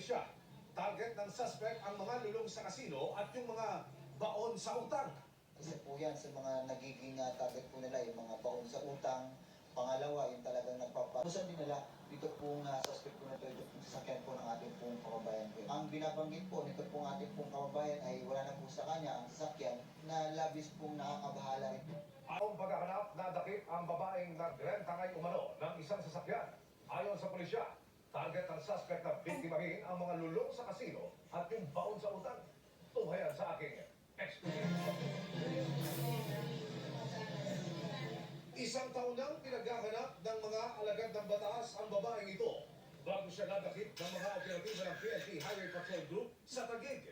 pulisya. Target ng suspect ang mga lulong sa kasino at yung mga baon sa utang. Isa po yan sa mga nagiging target po nila, yung mga baon sa utang. Pangalawa, yung talagang nagpapalusan din nila dito pong suspect po na ito, yung sasakyan po ng ating pong kababayan po. Ang binabanggit po nito pong ating pong kababayan ay wala na po sa kanya ang sasakyan na labis pong nakakabahala rin. Ayon paghahanap, nadakip ang babaeng nagrentangay umano ng isang sasakyan. Ayon sa pulisya, target ng suspect na biktimahin ang mga lulong sa kasino at yung baon sa utang. Tunghayan sa aking exclusive. Isang taon nang pinaghahanap ng mga alagad ng batas ang babaeng ito bago siya nadakip ng mga operatiba ng PNP Highway Patrol Group sa Taguig.